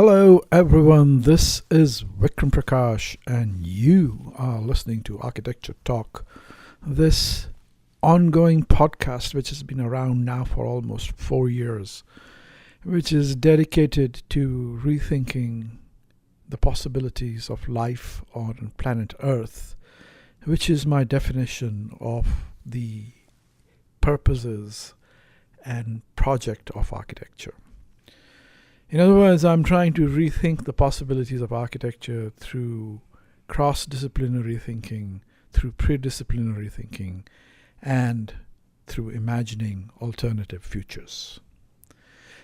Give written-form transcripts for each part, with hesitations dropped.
Hello, everyone. This is Vikram Prakash, and you are listening to Architecture Talk, this ongoing podcast which has been around now for almost 4 years, which is dedicated to rethinking the possibilities of life on planet Earth, which is my definition of the purposes and project of architecture. In other words, I'm trying to rethink the possibilities of architecture through cross-disciplinary thinking, through pre-disciplinary thinking, and through imagining alternative futures.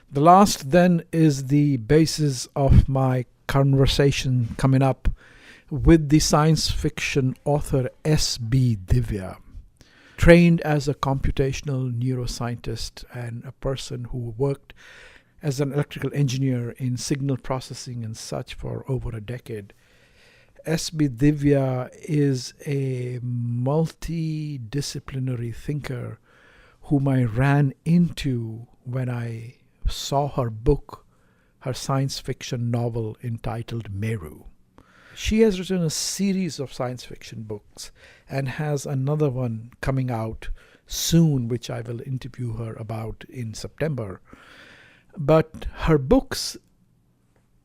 The last then is the basis of my conversation coming up with the science fiction author SB Divya. Trained as a computational neuroscientist and a person who worked as an electrical engineer in signal processing and such for over a decade, SB Divya is a multidisciplinary thinker whom I ran into when I saw her book, her science fiction novel entitled Meru. She has written a series of science fiction books and has another one coming out soon, which I will interview her about in September. But her books,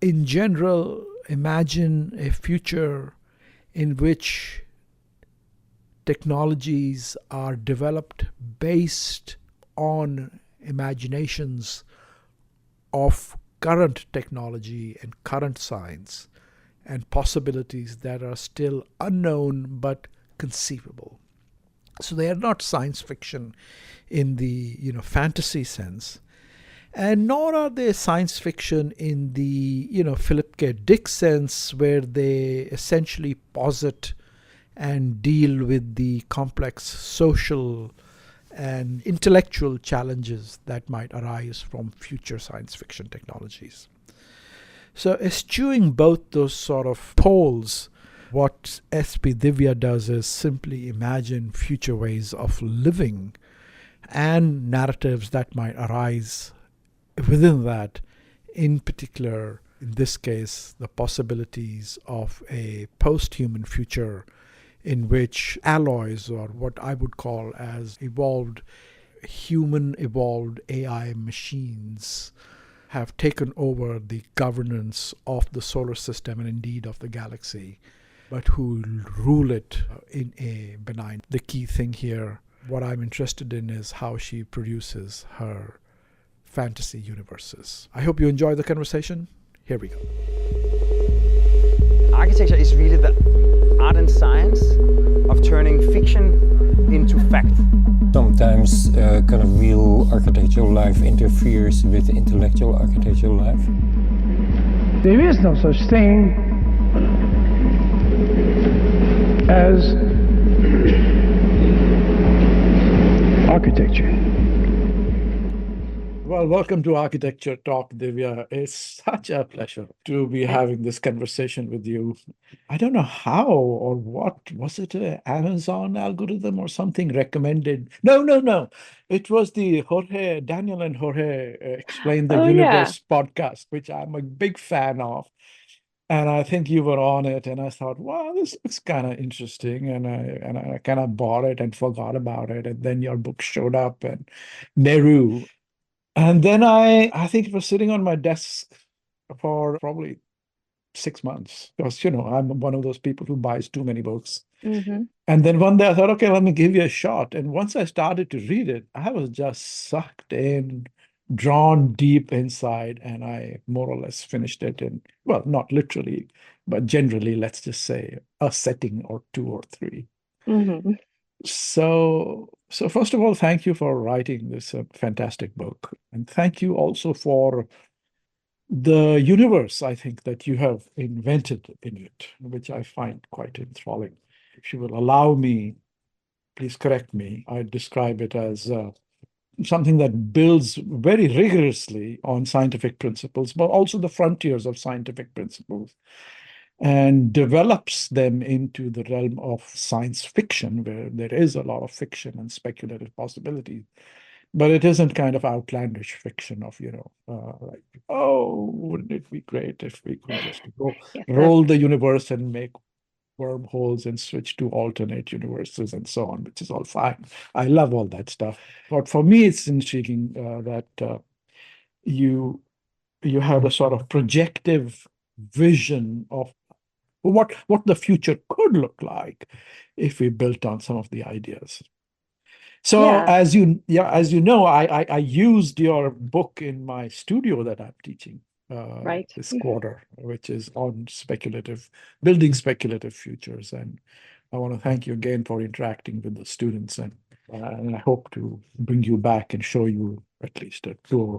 in general, imagine a future in which technologies are developed based on imaginations of current technology and current science and possibilities that are still unknown but conceivable. So they are not science fiction in the fantasy sense. And nor are they science fiction in the, Philip K. Dick sense, where they essentially posit and deal with the complex social and intellectual challenges that might arise from future science fiction technologies. So eschewing both those sort of poles, what SB Divya does is simply imagine future ways of living and narratives that might arise within that, in particular, in this case, the possibilities of a post-human future in which alloys, or what I would call as human-evolved AI machines, have taken over the governance of the solar system and indeed of the galaxy, but who rule it in a benign. The key thing here, what I'm interested in, is how she produces her fantasy universes. I hope you enjoy the conversation. Here we go. Architecture is really the art and science of turning fiction into fact. Sometimes kind of real architectural life interferes with intellectual architectural life. There is no such thing as architecture. Well, welcome to Architecture Talk, Divya. It's such a pleasure to be having this conversation with you. I don't know how or what. Was it an Amazon algorithm or something recommended? No. It was the Daniel and Jorge Explain the Universe podcast, which I'm a big fan of. And I think you were on it, and I thought, wow, this looks kind of interesting. And I kind of bought it and forgot about it. And then your book showed up, and Meru. And then I think it was sitting on my desk for probably 6 months because, I'm one of those people who buys too many books. Mm-hmm. And then one day I thought, okay, let me give you a shot. And once I started to read it, I was just sucked in, drawn deep inside, and I more or less finished it in, well, not literally, but generally, let's just say a setting or two or three. Mm-hmm. So first of all, thank you for writing this fantastic book. And thank you also for the universe, I think, that you have invented in it, which I find quite enthralling. If you will allow me, please correct me, I describe it as something that builds very rigorously on scientific principles, but also the frontiers of scientific principles, and develops them into the realm of science fiction, where there is a lot of fiction and speculative possibilities. But it isn't kind of outlandish fiction of, like, oh, wouldn't it be great if we could just Yes, roll the universe and make wormholes and switch to alternate universes and so on, which is all fine. I love all that stuff. But for me, it's intriguing that you you have a sort of projective vision of what the future could look like if we built on some of the ideas. So yeah, as you know, I used your book in my studio that I'm teaching right. this quarter, which is on building speculative futures. And I want to thank you again for interacting with the students, and I hope to bring you back and show you at least a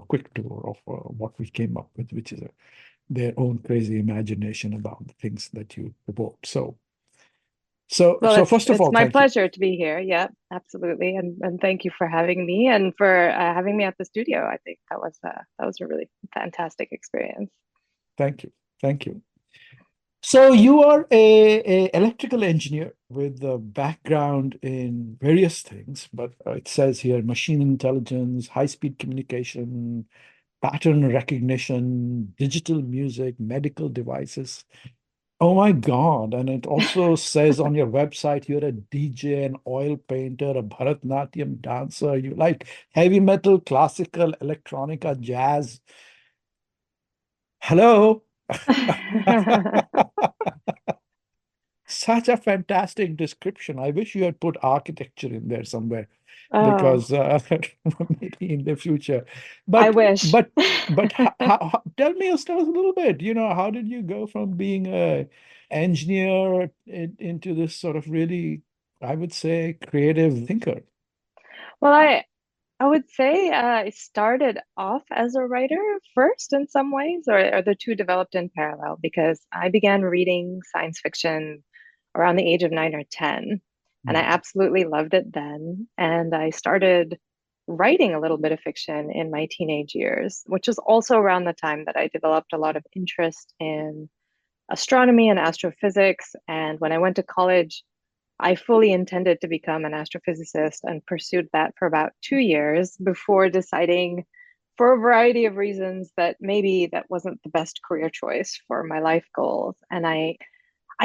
quick tour of what we came up with, which is their own crazy imagination about the things that you provoked. Well, So first of it's all, my thank you. pleasure to be here. Yeah, absolutely. And thank you for having me and for having me at the studio. I think that was a really fantastic experience. Thank you. Thank you. So you are a electrical engineer with a background in various things, but it says here machine intelligence, high-speed communication, pattern recognition, digital music, medical devices. Oh my God. And it also says on your website you're a DJ, an oil painter, a Bharatnatyam dancer. You like heavy metal, classical, electronica, jazz. Hello. Such a fantastic description. I wish you had put architecture in there somewhere Oh, because maybe in the future. I But wish. but but tell me your story a little bit. How did you go from being a engineer into this sort of really, I would say, creative thinker? Well, I would say it started off as a writer first in some ways, or the two developed in parallel because I began reading science fiction around the age of 9 or 10, and I Mm. absolutely loved it then. And I started writing a little bit of fiction in my teenage years, which is also around the time that I developed a lot of interest in astronomy and astrophysics. And when I went to college, I fully intended to become an astrophysicist and pursued that for about 2 years before deciding, for a variety of reasons, that maybe that wasn't the best career choice for my life goals. And I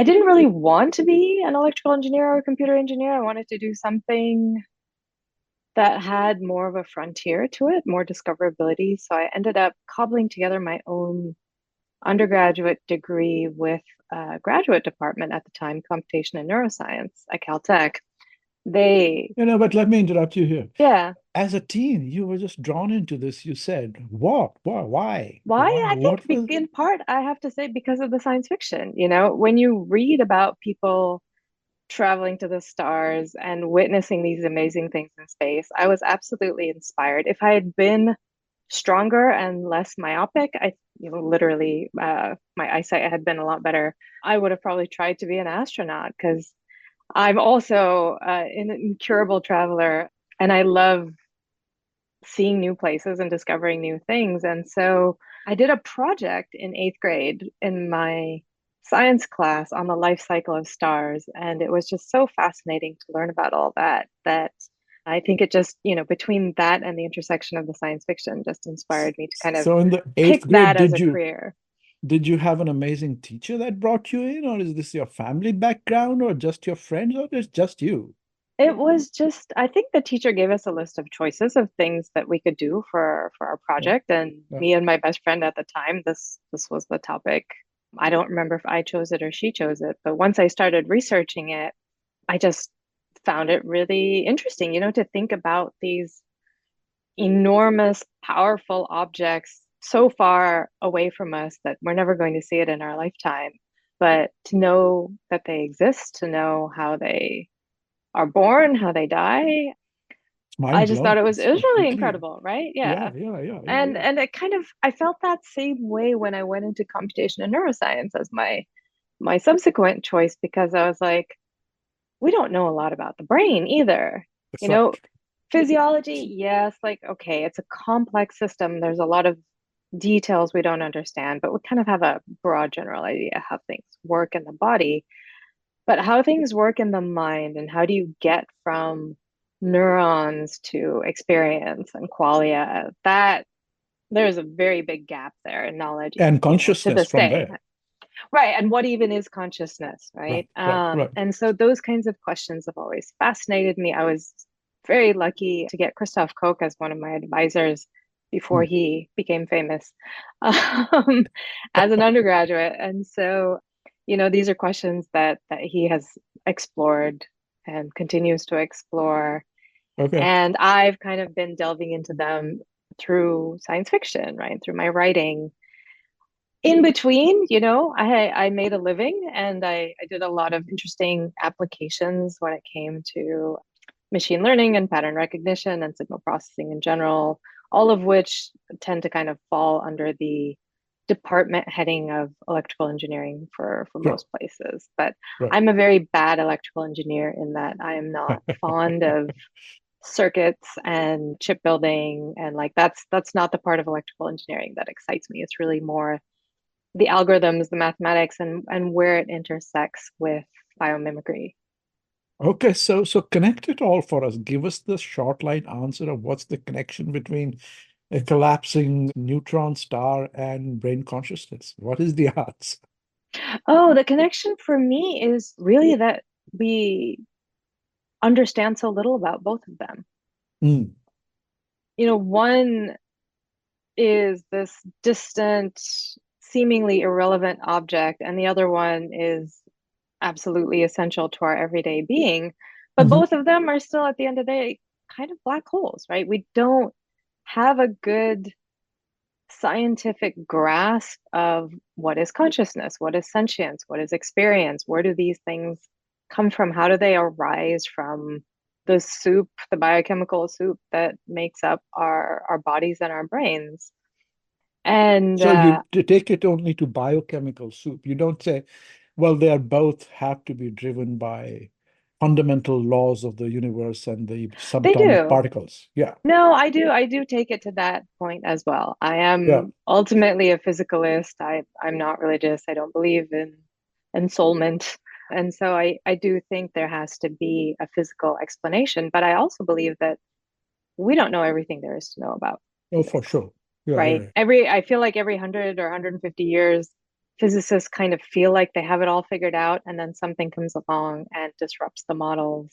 didn't really want to be an electrical engineer or a computer engineer. I wanted to do something that had more of a frontier to it, more discoverability. So I ended up cobbling together my own undergraduate degree with a graduate department at the time, computation and neuroscience at Caltech. They, But let me interrupt you here. yeah. As a teen, you were just drawn into this. You said, what? Why? Why? Why? I think What was? in part, I have to say, because of the science fiction. When you read about people traveling to the stars and witnessing these amazing things in space, I was absolutely inspired. If I had been stronger and less myopic, literally, my eyesight had been a lot better. I would have probably tried to be an astronaut because I'm also an incurable traveler and I love seeing new places and discovering new things. And so I did a project in 8th grade in my science class on the life cycle of stars. And it was just so fascinating to learn about all that I think it just, between that and the intersection of the science fiction just inspired me to kind of So in the pick eighth grade, that as did a you career. did you have an amazing teacher that brought you in, or is this your family background, or just your friends, or it's just you? It was just, I think the teacher gave us a list of choices of things that we could do for our Yeah, project. And yeah. me and my best friend at the time, this was the topic. I don't remember if I chose it or she chose it, but once I started researching it, I just found it really interesting, to think about these enormous, powerful objects so far away from us that we're never going to see it in our lifetime. But to know that they exist, to know how they are born, how they die, It's I mind just thought blowing. it It's was really completely, incredible, right? yeah, Yeah. yeah, yeah, yeah, And yeah. and it kind of I felt that same way when I went into computation and neuroscience as my subsequent choice because I was like, we don't know a lot about the brain either. That's You know, right. physiology, yes, like okay, it's a complex system. There's a lot of details we don't understand, but we kind of have a broad general idea how things work in the body. But how things work in the mind and how do you get from neurons to experience and qualia, that there's a very big gap there in knowledge, And to consciousness this from day. there. Right. And what even is consciousness, right? Right. And so those kinds of questions have always fascinated me. I was very lucky to get Christoph Koch as one of my advisors before Mm. he became famous, as an undergraduate. And so, these are questions that he has explored and continues to explore. Okay. And I've kind of been delving into them through science fiction, right? Through my writing. In between, I made a living, and I did a lot of interesting applications when it came to machine learning and pattern recognition and signal processing in general, all of which tend to kind of fall under the department heading of electrical engineering for Sure. most places. But Right. I'm a very bad electrical engineer in that I am not fond of circuits and chip building, and like that's not the part of electrical engineering that excites me. It's really more the algorithms, the mathematics, and where it intersects with biomimicry. Okay, so connect it all for us. Give us the short line answer of what's the connection between a collapsing neutron star and brain consciousness. What is the odds? Oh, the connection for me is really that we understand so little about both of them. Mm. One is this distant, seemingly irrelevant object, and the other one is absolutely essential to our everyday being. But Mhm. both of them are still, at the end of the day, kind of black holes, right? We don't have a good scientific grasp of what is consciousness, what is sentience, what is experience, where do these things come from? How do they arise from the soup, the biochemical soup that makes up our bodies and our brains? And So you take it only to biochemical soup. You don't say, well, they are both have to be driven by fundamental laws of the universe and the they subatomic do. particles. Yeah, No, I do take it to that point as well. I yeah. am ultimately a physicalist. I'm not religious. I don't believe in ensoulment. And so I do think there has to be a physical explanation, but I also believe that we don't know everything there is to know about Oh, for physics, sure. Yeah, right? yeah. I feel like every 100 or 150 years, physicists kind of feel like they have it all figured out, and then something comes along and disrupts the models,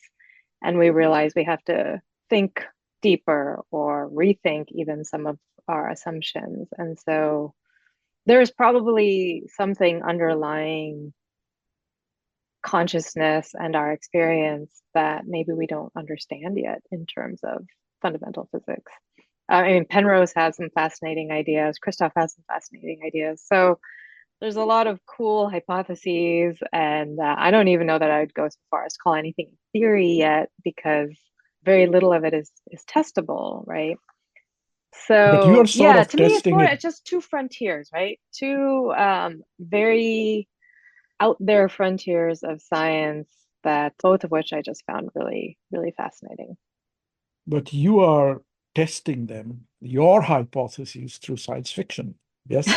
and we realize we have to think deeper or rethink even some of our assumptions. And so there's probably something underlying consciousness and our experience that maybe we don't understand yet in terms of fundamental physics. I mean, Penrose has some fascinating ideas. Christoph has some fascinating ideas. So there's a lot of cool hypotheses, and I don't even know that I would go so far as to call anything theory yet, because very little of it is testable, right? But you are So sort yeah, of to me, testing it. it's just two frontiers, right? Two very out there frontiers of science, that both of which I just found really, really fascinating. But you are testing them, your hypotheses through science fiction. Yes?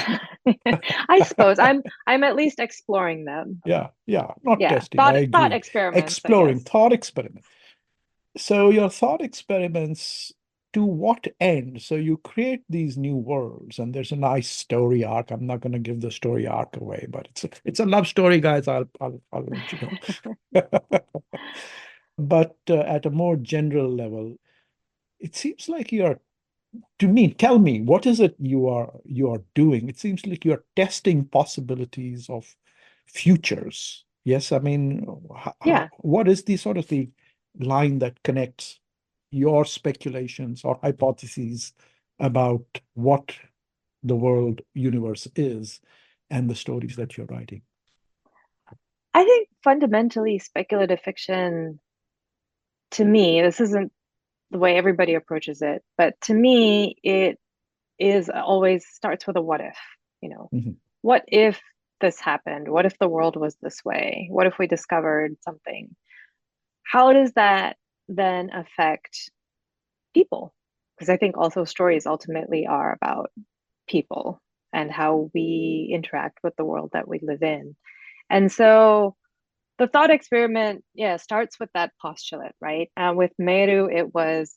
I suppose I'm at least exploring them. Yeah, not Yeah, testing. I thought agree. experiments, I Exploring, guess. thought experiment. So your thought experiments, to what end? So you create these new worlds, and there's a nice story arc. I'm not going to give the story arc away, but it's a love story, guys. I'll let you know. But at a more general level, it seems like you're to me, tell me, what is it you are doing? It seems like you're testing possibilities of futures. Yes, I mean, Yeah, what is the sort of the line that connects your speculations or hypotheses about what the world universe is and the stories that you're writing? I think fundamentally speculative fiction, to me, this isn't the way everybody approaches it, but to me, it is always starts with a what if, you know, Mhm. what if this happened? What if the world was this way? What if we discovered something? How does that then affect people? Because I think also stories ultimately are about people and how we interact with the world that we live in. And so the thought experiment, yeah, starts with that postulate, right? With Meru, it was,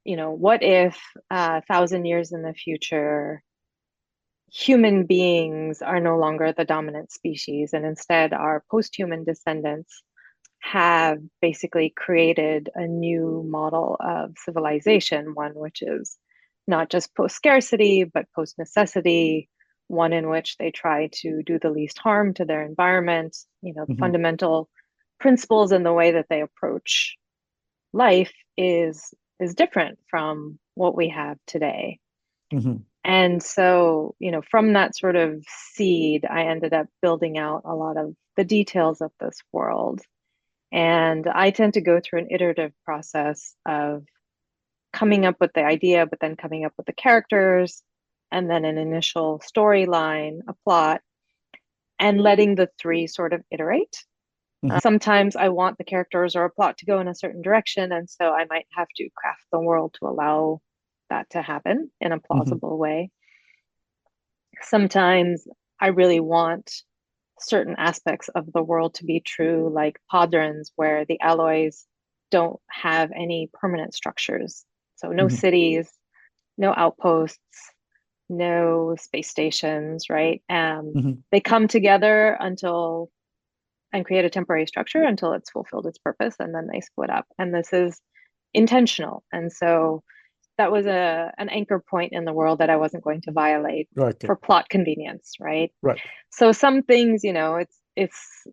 what if 1,000 years in the future, human beings are no longer the dominant species, and instead our post-human descendants have basically created a new model of civilization, one which is not just post scarcity, but post necessity, one in which they try to do the least harm to their environment, Mm-hmm. fundamental principles in the way that they approach life is different from what we have today. Mm-hmm. And so, from that sort of seed, I ended up building out a lot of the details of this world. And I tend to go through an iterative process of coming up with the idea, but then coming up with the characters, and then an initial storyline, a plot, and letting the three sort of iterate. Mm-hmm. Sometimes I want the characters or a plot to go in a certain direction, and so I might have to craft the world to allow that to happen in a Mm-hmm. plausible way. Sometimes I really want certain aspects of the world to be true, like Podrons, where the alloys don't have any permanent structures. So, no Mm-hmm. cities, no outposts, no space stations, right? Mm-hmm. They come together until and create a temporary structure until it's fulfilled its purpose, and then they split up. And this is intentional. And so that was an anchor point in the world that I wasn't going to violate Okay. for plot convenience, right? Right. So some things, it's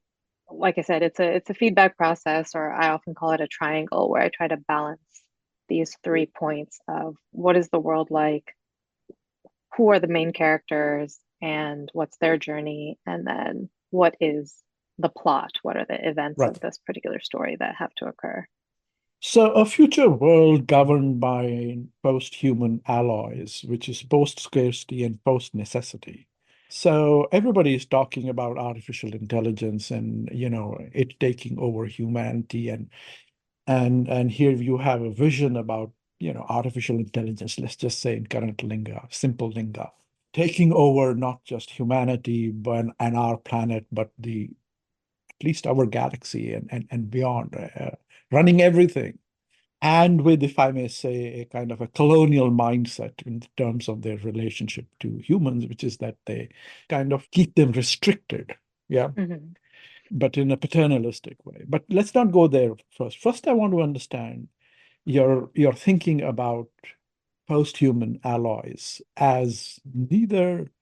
like I said, it's a feedback process, or I often call it a triangle, where I try to balance these 3 points of what is the world like, who are the main characters, and what's their journey, and then what is the plot, what are the events Right. of this particular story that have to occur. So a future world governed by post-human alloys, which is post-scarcity and post-necessity. So everybody is talking about artificial intelligence and, it taking over humanity and here you have a vision about, artificial intelligence, let's just say in current lingo, simple lingo, taking over not just humanity but and our planet, but the at least our galaxy and beyond, running everything. And with, if I may say, a kind of a colonial mindset in terms of their relationship to humans, which is that they kind of keep them restricted. Yeah. Mm-hmm. But in a paternalistic way. But let's not go there first. First, I want to understand your thinking about post-human alloys as neither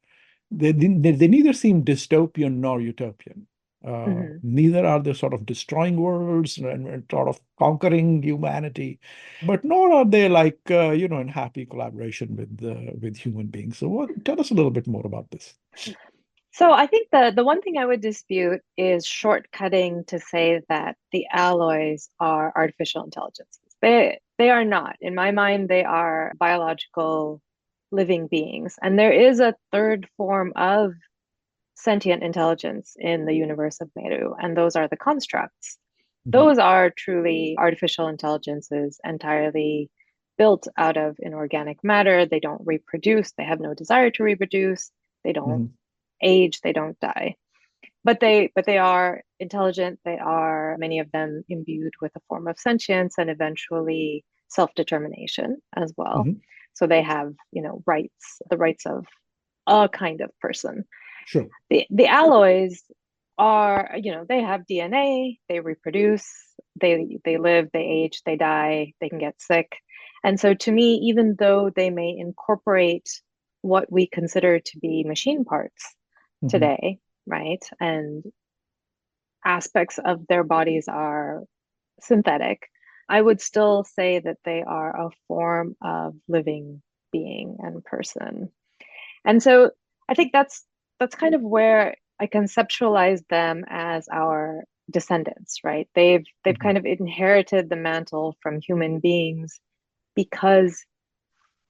they neither seem dystopian nor utopian. Mm-hmm. Neither are they sort of destroying worlds and sort of conquering humanity, but nor are they like in happy collaboration with human beings. So, tell us a little bit more about this. So I think the one thing I would dispute is shortcutting to say that the alloys are artificial intelligences. They are not. In my mind, they are biological living beings. And there is a third form of sentient intelligence in the universe of Meru, and those are the constructs. Mhm. Those are truly artificial intelligences, entirely built out of inorganic matter. They don't reproduce, they have no desire to reproduce, they don't Mhm. age, they don't die. But they are intelligent, they are, many of them, imbued with a form of sentience and eventually self-determination as well. Mhm. So they have, rights, the rights of a kind of person. Sure. The alloys are, they have DNA, they reproduce, they live, they age, they die, they can get sick. And so to me, even though they may incorporate what we consider to be machine parts Mhm. today, right? And aspects of their bodies are synthetic, I would still say that they are a form of living being and person. And so I think that's kind of where I conceptualize them as our descendants, right? They've Mhm. kind of inherited the mantle from human beings because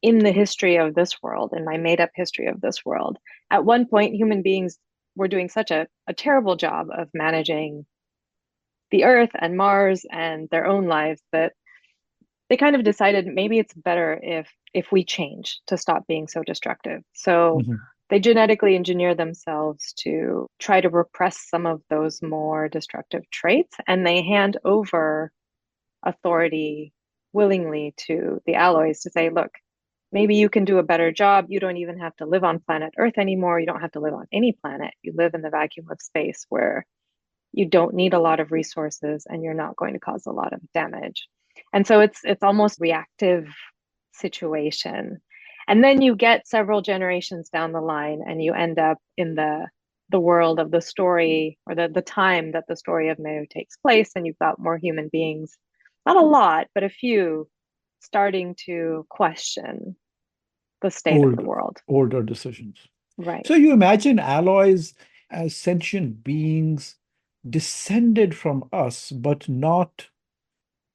in the history of this world, in my made up history of this world, at one point human beings were doing such a terrible job of managing the earth and Mars and their own lives that they kind of decided maybe it's better if we change to stop being so destructive. So Mhm. they genetically engineer themselves to try to repress some of those more destructive traits, and they hand over authority willingly to the alloys to say, look, maybe you can do a better job. You don't even have to live on planet Earth anymore. You don't have to live on any planet. You live in the vacuum of space where you don't need a lot of resources and you're not going to cause a lot of damage. And so it's almost reactive situation. And then you get several generations down the line and you end up in the world of the story, or the time that the story of Meru takes place, and you've got more human beings, not a lot, but a few, starting to question the state of the world. Older decisions. Right. So you imagine alloys as sentient beings descended from us, but not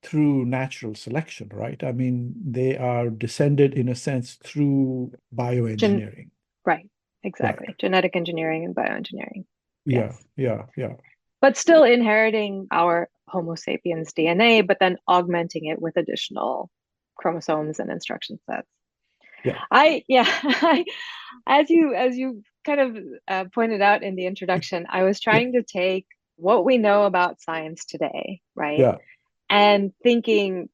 through natural selection, right? I mean, they are descended in a sense through bioengineering. Right, exactly. Right. Genetic engineering and bioengineering. Yeah, Yes. yeah. But still inheriting our Homo sapiens DNA, but then augmenting it with additional chromosomes and instruction sets. Yeah. As you kind of pointed out in the introduction, I was trying to take what we know about science today, right? Yeah. And thinking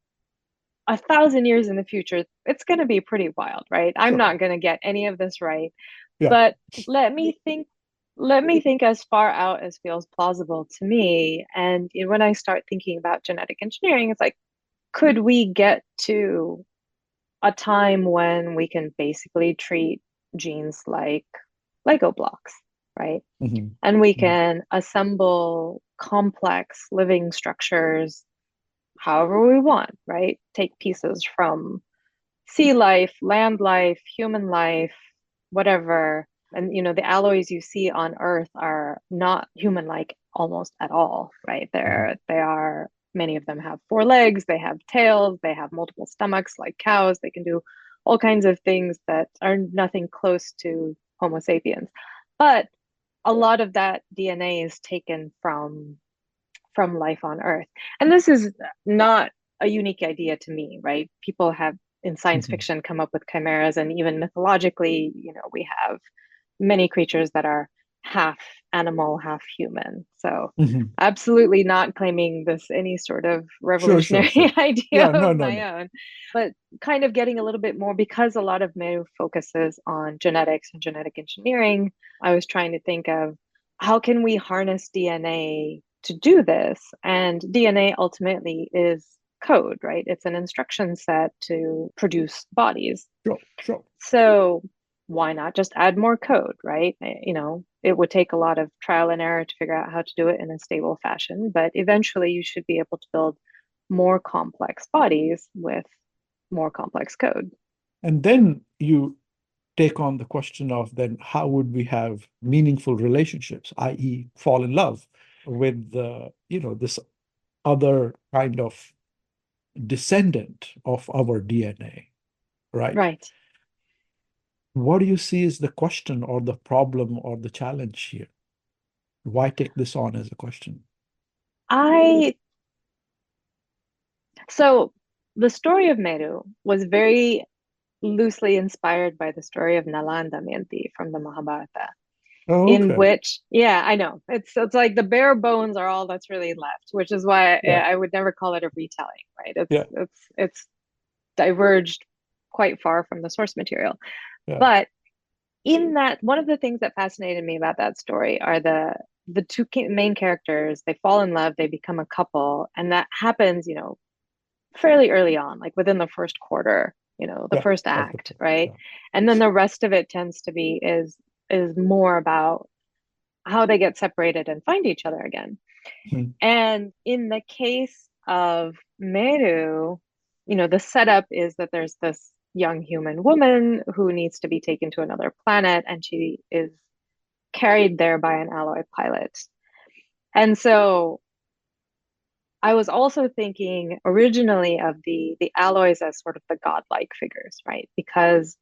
1,000 years in the future, it's going to be pretty wild, right? I'm not going to get any of this right. Yeah. But let me think as far out as feels plausible to me. And when I start thinking about genetic engineering, it's like, could we get to a time when we can basically treat genes like Lego blocks, right? Mm-hmm. And we can assemble complex living structures however we want, right? Take pieces from sea life, land life, human life, whatever. And the alloys you see on Earth are not human-like almost at all, right? They are, many of them have 4 legs, they have tails, they have multiple stomachs like cows, they can do all kinds of things that are nothing close to Homo sapiens. But a lot of that DNA is taken from life on Earth. And this is not a unique idea to me, right? People have in science fiction come up with chimeras, and even mythologically, we have many creatures that are half animal, half human. So absolutely not claiming this any sort of revolutionary idea of my own, but kind of getting a little bit more, because a lot of Meru focuses on genetics and genetic engineering. I was trying to think of how can we harness DNA to do this? And DNA ultimately is code, right? It's an instruction set to produce bodies. Sure. So why not just add more code, right? It would take a lot of trial and error to figure out how to do it in a stable fashion, but eventually you should be able to build more complex bodies with more complex code. And then you take on the question of then how would we have meaningful relationships, i.e., fall in love with this other kind of descendant of our DNA, right? Right. What do you see is the question or the problem or the challenge here? Why take this on as a question? So the story of Meru was very loosely inspired by the story of Nala and Damayanti from the Mahabharata. Oh, in okay. which, I know it's like the bare bones are all that's really left, which is why I would never call it a retelling, right? It's diverged quite far from the source material. But in that, one of the things that fascinated me about that story are the two main characters. They fall in love, they become a couple, and that happens, fairly early on, like within the first quarter, the first act, right? And then the rest of it tends to be is more about how they get separated and find each other again. And in the case of Meru, the setup is that there's this young human woman who needs to be taken to another planet, and she is carried there by an alloy pilot. And so I was also thinking originally of the alloys as sort of the godlike figures, right? Because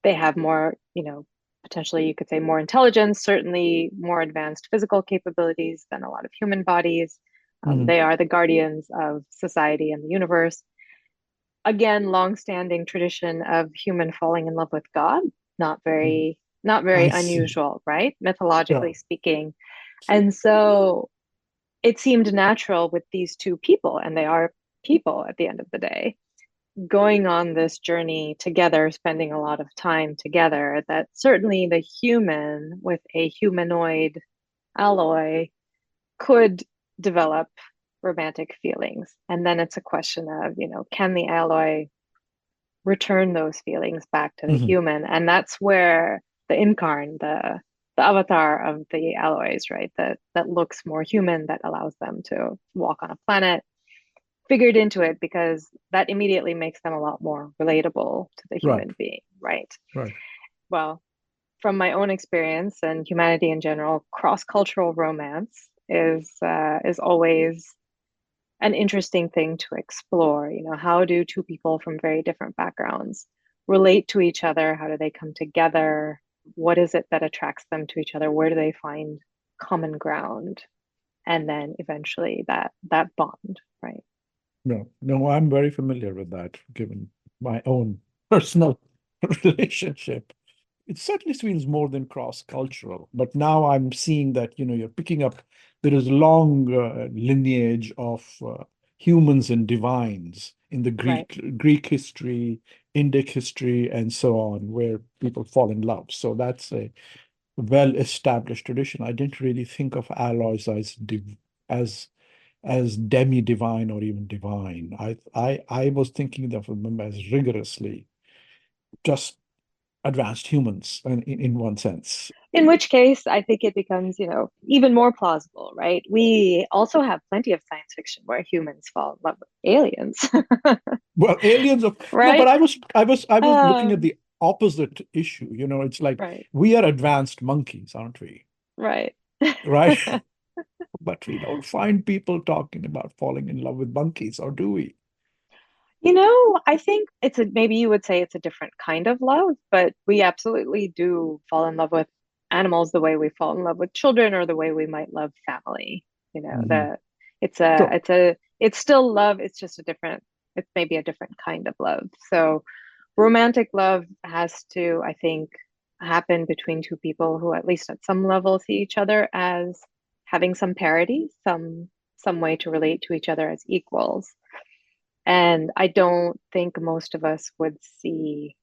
they have more, potentially you could say more intelligence, certainly more advanced physical capabilities than a lot of human bodies. They are the guardians of society and the universe. Again, long-standing tradition of human falling in love with God, not very not very I see. unusual, right? Yeah. Mythologically speaking. And so it seemed natural with these two people, and they are people at the end of the day, going on this journey together, spending a lot of time together, that certainly the human with a humanoid alloy could develop romantic feelings. And then it's a question of, can the alloy return those feelings back to the Mhm. human? And that's where the incarn, the avatar of the alloys, right? That looks more human, that allows them to walk on a planet, figured into it because that immediately makes them a lot more relatable to the Right. human being, right? Right. Well, from my own experience and humanity in general, cross-cultural romance is always an interesting thing to explore. How do two people from very different backgrounds relate to each other? How do they come together? What is it that attracts them to each other? Where do they find common ground? And then eventually that bond, right? No, no, I'm very familiar with that, given my own personal relationship. It certainly feels more than cross-cultural, but now I'm seeing that, you're picking up, there is a long lineage of humans and divines in the Right. Greek history, Indic history, and so on, where people fall in love. So that's a well-established tradition. I didn't really think of alloys as as demi-divine or even divine. I was thinking of them as rigorously just advanced humans in one sense. In which case, I think it becomes, even more plausible, right? We also have plenty of science fiction where humans fall in love with aliens, Well, aliens of no, but right? I was looking at Um, the opposite issue. It's like right, we are advanced monkeys, aren't we? right. Right? But we don't find people talking about falling in love with monkeys, or do we? I think maybe you would say it's a different kind of love, but we absolutely do fall in love with animals the way we fall in love with children or the way we might love family. Mhm. The it's a Sure. it's still love, it's maybe a different kind of love. So romantic love has to, I think, happen between two people who at least at some level see each other as having some parity, some way to relate to each other as equals. And I don't think most of us would see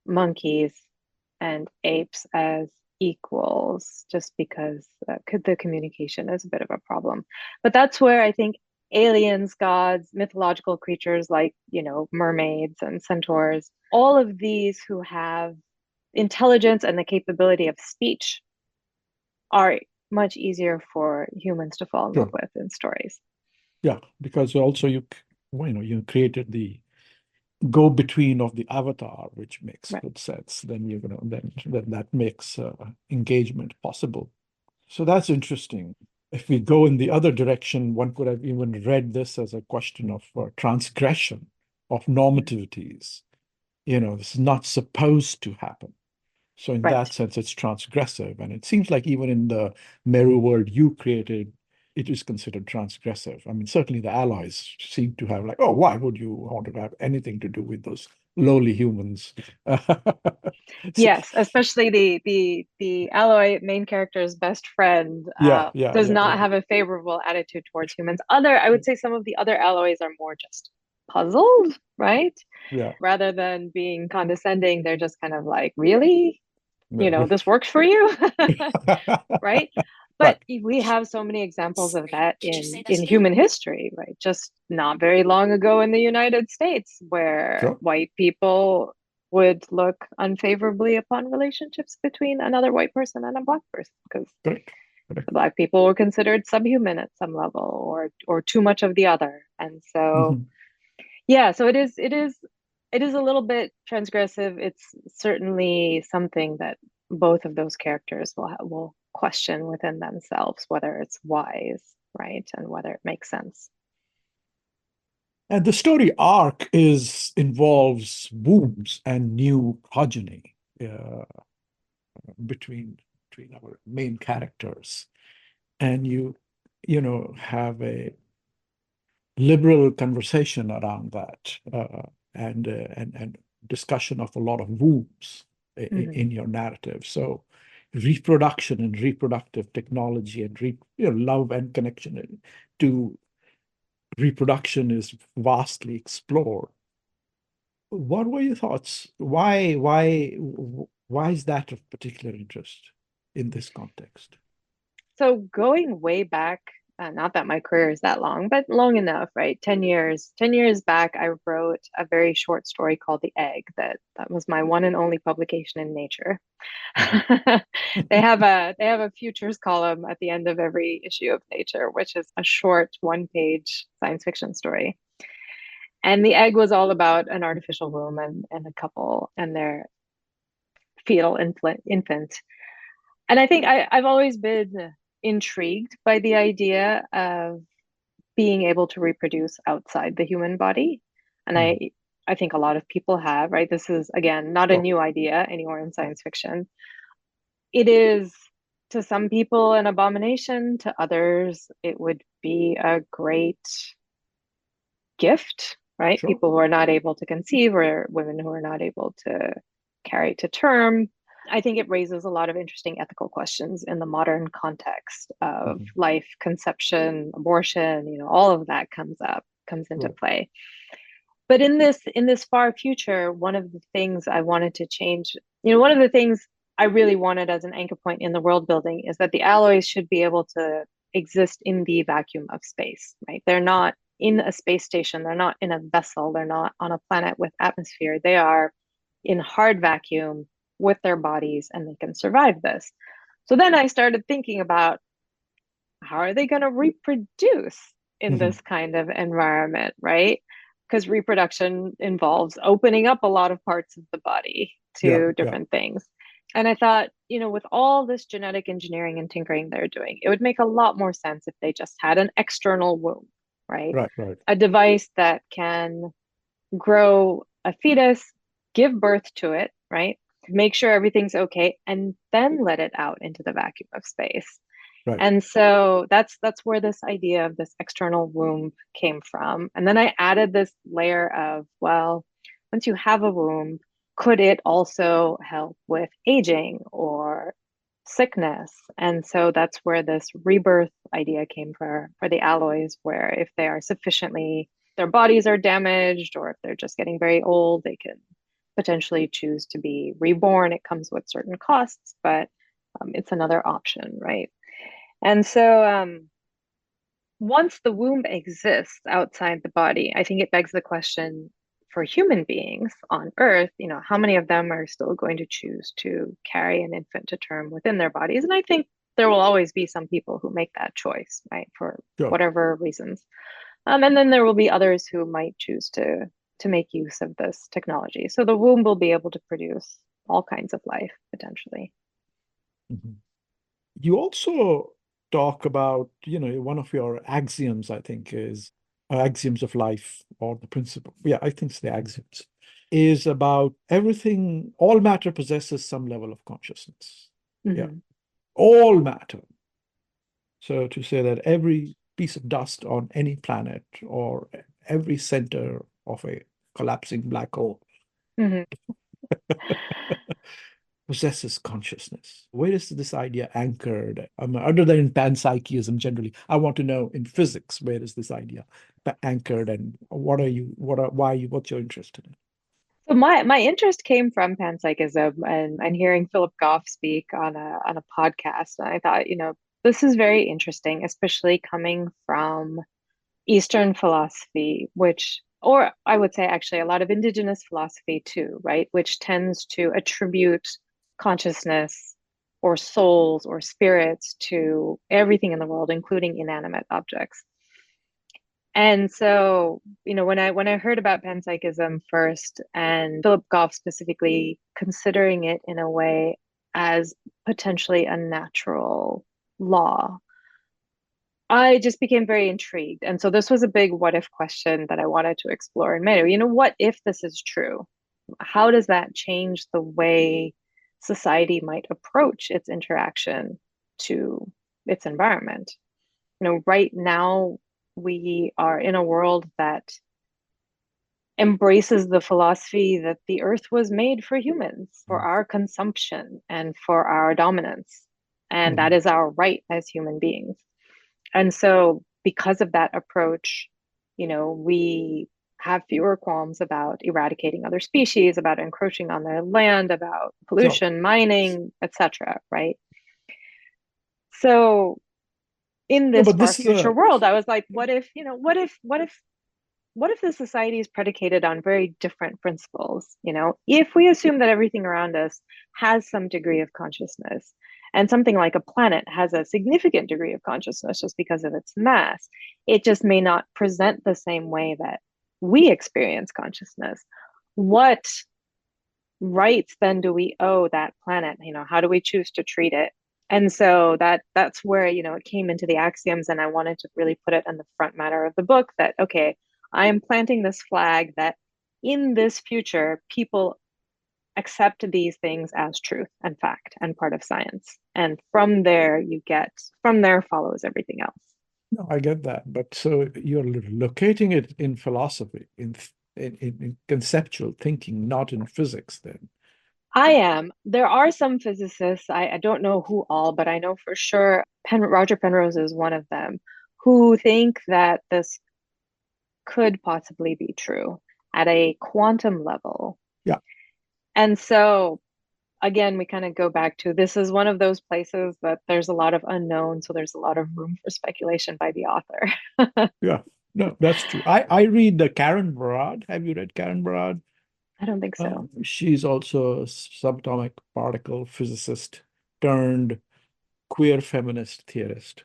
monkeys and apes as equals just because the communication is a bit of a problem. But that's where I think aliens, gods, mythological creatures like, mermaids and centaurs, all of these who have intelligence and the capability of speech are much easier for humans to fall in love Sure. with in stories. Yeah, because also you created the go-between of the avatar, which makes Right. good sense. Then then that makes engagement possible. So that's interesting. If we go in the other direction, one could have even read this as a question of transgression of normativities. This is not supposed to happen. So in Right. that sense, it's transgressive. And it seems like even in the Meru world you created, it is considered transgressive. I mean, certainly the allies seem to have like, oh, why would you want to have anything to do with those lowly humans? So, Yes, especially the alloy main character's best friend yeah, yeah, does yeah, not yeah, have a favorable attitude towards humans. I would say some of the other alloys are more just puzzled, right? yeah. Rather than being condescending, they're just kind of like, really? Yeah. This works for you? Right? But Right. we have so many examples of that in human history, right? Just not very long ago in the United States, where Sure. white people would look unfavorably upon relationships between another white person and a black person because Correct. Correct. the black people were considered subhuman at some level or too much of the other. And so Mhm. yeah, so it is a little bit transgressive. It's certainly something that both of those characters will question within themselves whether it's wise, right, and whether it makes sense. And the story arc is involves wombs and new progeny between our main characters, and you have a liberal conversation around that and discussion of a lot of wombs. in your narrative. So reproduction and reproductive technology and love and connection to reproduction is vastly explored. What were your thoughts? Why is that of particular interest in this context? So going way back, not that my career is that long, but long enough, right? 10 years. 10 years back, I wrote a very short story called The Egg. That was my one and only publication in Nature. They have a futures column at the end of every issue of Nature, which is a short one-page science fiction story. And The Egg was all about an artificial womb and a couple and their fetal infant. And I think I've always been intrigued by the idea of being able to reproduce outside the human body. And I think a lot of people have, right? This is, again, not a new idea anywhere in science fiction. It is, to some people, an abomination. To others, it would be a great gift, right? Sure. People who are not able to conceive or women who are not able to carry to term. I think it raises a lot of interesting ethical questions in the modern context of life, conception, abortion, all of that comes into play. But in this far future, one of the things I wanted to change, one of the things I really wanted as an anchor point in the world building is that the alloys should be able to exist in the vacuum of space, right? They're not in a space station, they're not in a vessel, they're not on a planet with atmosphere. They are in hard vacuum with their bodies, and they can survive this. So then I started thinking about how are they going to reproduce in this kind of environment, right? Because reproduction involves opening up a lot of parts of the body to different things. And I thought, with all this genetic engineering and tinkering they're doing, it would make a lot more sense if they just had an external womb, right? Right. A device that can grow a fetus, give birth to it, right? Make sure everything's okay, and then let it out into the vacuum of space. Right. And so that's where this idea of this external womb came from. And then I added this layer of, well, once you have a womb, could it also help with aging or sickness? And so that's where this rebirth idea came for the alloys, where if they are sufficiently, their bodies are damaged, or if they're just getting very old, they can potentially choose to be reborn. It comes with certain costs, but it's another option, right? And so once the womb exists outside the body, I think it begs the question for human beings on Earth, how many of them are still going to choose to carry an infant to term within their bodies? And I think there will always be some people who make that choice, right, for whatever reasons. And then there will be others who might choose to make use of this technology. So the womb will be able to produce all kinds of life, potentially. You also talk about, one of your axioms, I think, is axioms of life, or the principle. Yeah, I think it's the axioms, is about everything, all matter possesses some level of consciousness. Yeah, all matter. So to say that every piece of dust on any planet or every center of a collapsing black hole possesses consciousness. Where is this idea anchored? Other than in panpsychism generally, I want to know in physics, where is this idea anchored, and what's your interest in it? So my interest came from panpsychism and hearing Philip Goff speak on a podcast. And I thought, this is very interesting, especially coming from Eastern philosophy, or I would say actually a lot of indigenous philosophy too, right? Which tends to attribute consciousness or souls or spirits to everything in the world, including inanimate objects. And so, when I heard about panpsychism first, and Philip Goff specifically considering it in a way as potentially a natural law, I just became very intrigued. And so this was a big what if question that I wanted to explore in Meru. What if this is true? How does that change the way society might approach its interaction to its environment? Right now, we are in a world that embraces the philosophy that the earth was made for humans, for our consumption and for our dominance. And that is our right as human beings. And so, because of that approach, we have fewer qualms about eradicating other species, about encroaching on their land, about pollution, mining, etc. Right? So, in No, this but far this is future a world, I was like, what if the society is predicated on very different principles? If we assume that everything around us has some degree of consciousness, and something like a planet has a significant degree of consciousness just because of its mass, it just may not present the same way that we experience consciousness. What rights then do we owe that planet? How do we choose to treat it? And so that's where it came into the axioms, and I wanted to really put it in the front matter of the book that, okay, I am planting this flag that in this future people accept these things as truth and fact and part of science, and from there follows everything else. no, I get that, but so you're locating it in philosophy, in conceptual thinking, not in physics. Then, I am. There are some physicists, I don't know who all, but I know for sure Roger Penrose is one of them, who think that this could possibly be true at a quantum level. yeah, And so, again, we kind of go back to, this is one of those places that there's a lot of unknown, so there's a lot of room for speculation by the author. yeah, no, that's true. I read the Karen Barad. Have you read Karen Barad? I don't think so. She's also a subatomic particle physicist turned queer feminist theorist.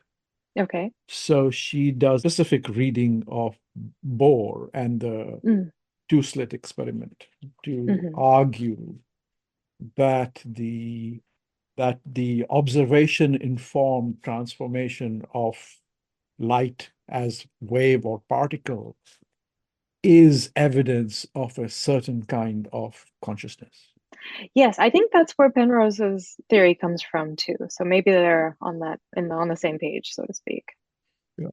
Okay. So she does specific reading of Bohr and the Mm. two-slit experiment to Mhm. argue that the observation informed transformation of light as wave or particle is evidence of a certain kind of consciousness. Yes, I think that's where Penrose's theory comes from too. So maybe they're on the same page, so to speak. Yeah.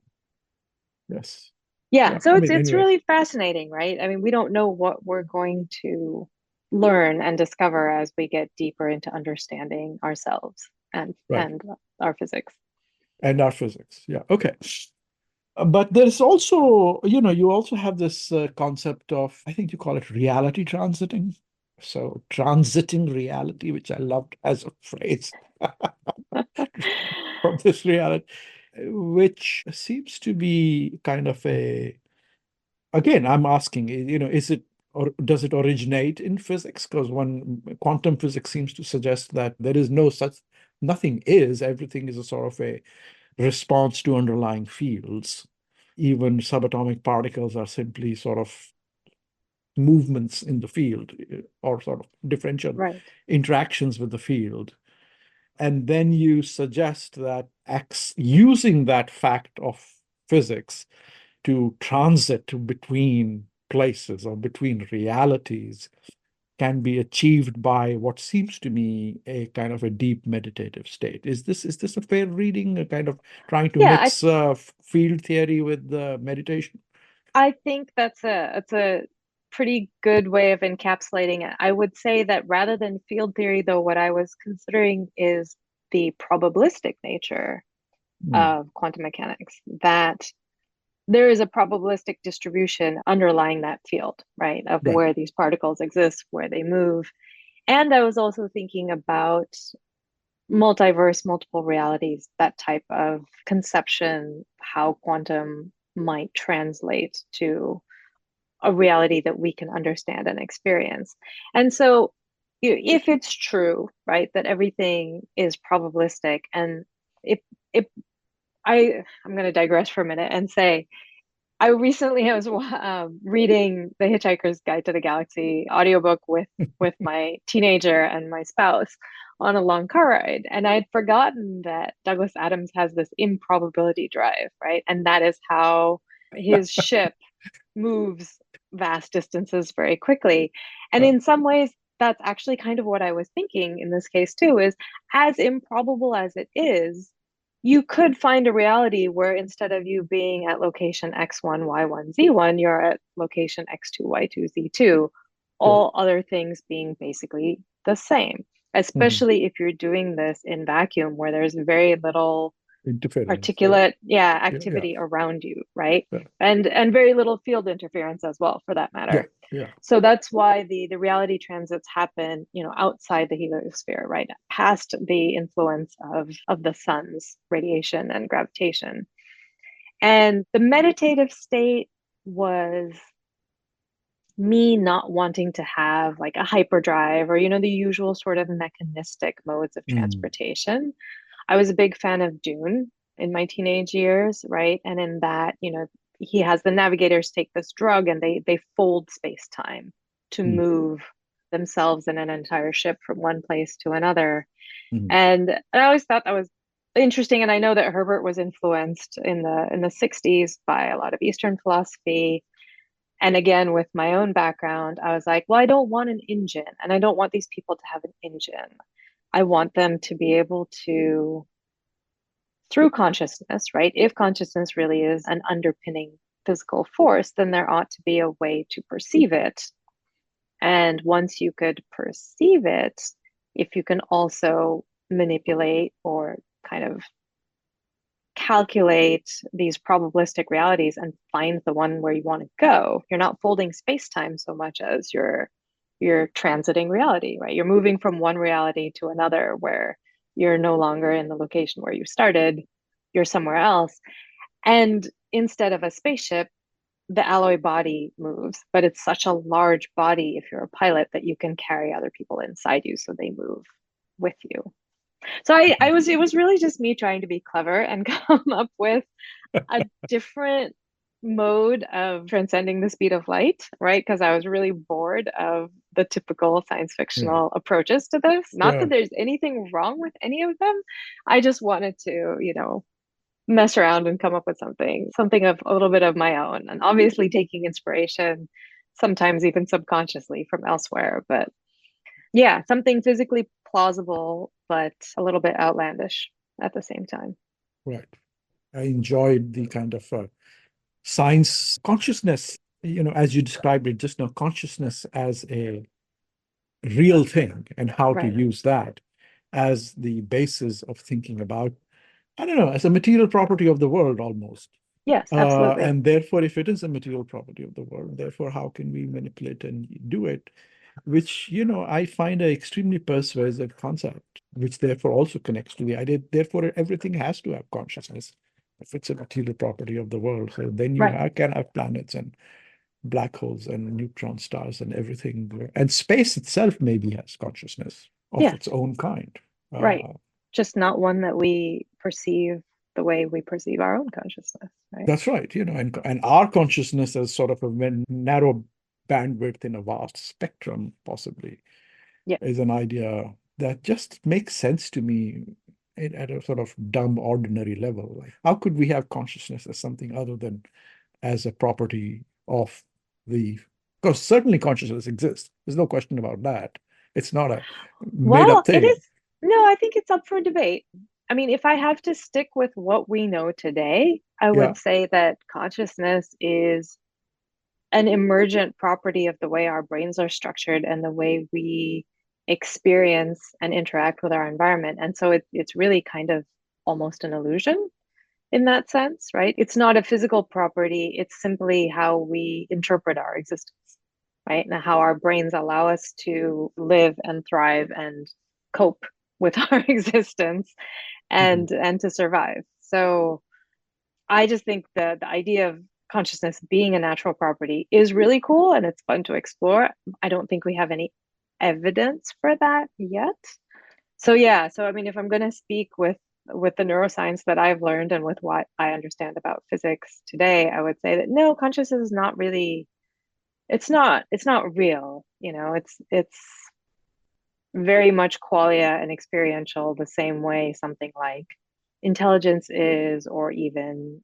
Yes. Yeah, Yeah. so I it's mean, it's anyway, really fascinating, right? I mean, we don't know what we're going to learn and discover as we get deeper into understanding ourselves and right. and our physics. And our physics. Yeah. Okay. But there's also, you also have this concept of, I think you call it reality transiting. So transiting reality, which I loved as a phrase from this reality, which seems to be kind of again, I'm asking, is it, or does it originate in physics? Because quantum physics seems to suggest that there is nothing is, everything is a sort of a response to underlying fields. Even subatomic particles are simply sort of movements in the field or sort of differential Right. interactions with the field. And then you suggest that using that fact of physics to transit between places or between realities can be achieved by what seems to me a kind of a deep meditative state. Is this a fair reading? A kind of trying to Yeah, mix field theory with meditation? I think that's a pretty good way of encapsulating it. I would say that rather than field theory, though, what I was considering is the probabilistic nature Mm, of quantum mechanics, that there is a probabilistic distribution underlying that field, right? Of right. where these particles exist, where they move. And I was also thinking about multiverse, multiple realities, that type of conception, how quantum might translate to a reality that we can understand and experience. And so, if it's true, right, that everything is probabilistic, and if I'm going to digress for a minute and say, I recently was reading The Hitchhiker's Guide to the Galaxy audiobook with my teenager and my spouse on a long car ride, and I'd forgotten that Douglas Adams has this improbability drive, right? And that is how his ship moves vast distances very quickly. And Uh, in some ways, that's actually kind of what I was thinking in this case too, is as improbable as it is, you could find a reality where instead of you being at location X1, Y1, Z1, you're at location X2, Y2, Z2, Sure. all other things being basically the same, Mhm. especially if you're doing this in vacuum where there's very little Interference. particulate, yeah, Yeah. activity around you, right? Yeah. And very little field interference as well, for that Yeah. matter. Yeah. So that's why the reality transits happen, outside the heliosphere, right? Past the influence of the sun's radiation and gravitation. And the meditative state was me not wanting to have like a hyperdrive or, the usual sort of mechanistic modes of Mm. transportation. I was a big fan of Dune in my teenage years, right? And in that, he has the navigators take this drug and they fold space time to Mm. move themselves in an entire ship from one place to another. Mm. And I always thought that was interesting. And I know that Herbert was influenced in the 60s by a lot of Eastern philosophy. And again, with my own background, I was like, well, I don't want an engine, and I don't want these people to have an engine. I want them to be able to, through consciousness, right? If consciousness really is an underpinning physical force, then there ought to be a way to perceive it. And once you could perceive it, if you can also manipulate or kind of calculate these probabilistic realities and find the one where you want to go, you're not folding space-time so much as you're transiting reality, right? You're moving from one reality to another where you're no longer in the location where you started, you're somewhere else. And instead of a spaceship, the alloy body moves, but it's such a large body if you're a pilot that you can carry other people inside you so they move with you. So it was really just me trying to be clever and come up with a different mode of transcending the speed of light, right? Because I was really bored of the typical science Yeah. fictional approaches to this. Not Yeah. that there's anything wrong with any of them. I just wanted to, mess around and come up with something of a little bit of my own. And obviously taking inspiration, sometimes even subconsciously from elsewhere. But yeah, something physically plausible, but a little bit outlandish at the same time. Right. I enjoyed the kind of science consciousness, as you described it just now, consciousness as a real thing and how to Right. use that as the basis of thinking about, I don't know, as a material property of the world almost. Yes, absolutely. And therefore, if it is a material property of the world, therefore, how can we manipulate and do it? Which, I find an extremely persuasive concept, which therefore also connects to the idea, therefore, everything has to have consciousness if it's a material property of the world. So then you Right. can have planets and black holes and neutron stars and everything. And space itself maybe has consciousness of Yeah, its own kind. right. Just not one that we perceive the way we perceive our own consciousness, right? That's right, and our consciousness is sort of a narrow bandwidth in a vast spectrum, possibly, Yeah. is an idea that just makes sense to me at a sort of dumb, ordinary level. Like, how could we have consciousness as something other than as a property of the, because certainly consciousness exists. There's no question about that. It's not a made Well, up it thing. is, no, I think it's up for debate. I mean, if I have to stick with what we know today, I Yeah. would say that consciousness is an emergent property of the way our brains are structured and the way we experience and interact with our environment. And so it's really kind of almost an illusion in that sense, right? It's not a physical property, it's simply how we interpret our existence, right? And how our brains allow us to live and thrive and cope with our existence Mhm. and to survive. So I just think that the idea of consciousness being a natural property is really cool and it's fun to explore. I don't think we have any evidence for that yet. So yeah, so I mean, if I'm going to speak with the neuroscience that I've learned and with what I understand about physics today, I would say that no, consciousness is not really, it's not real. It's very much qualia and experiential, the same way something like intelligence is, or even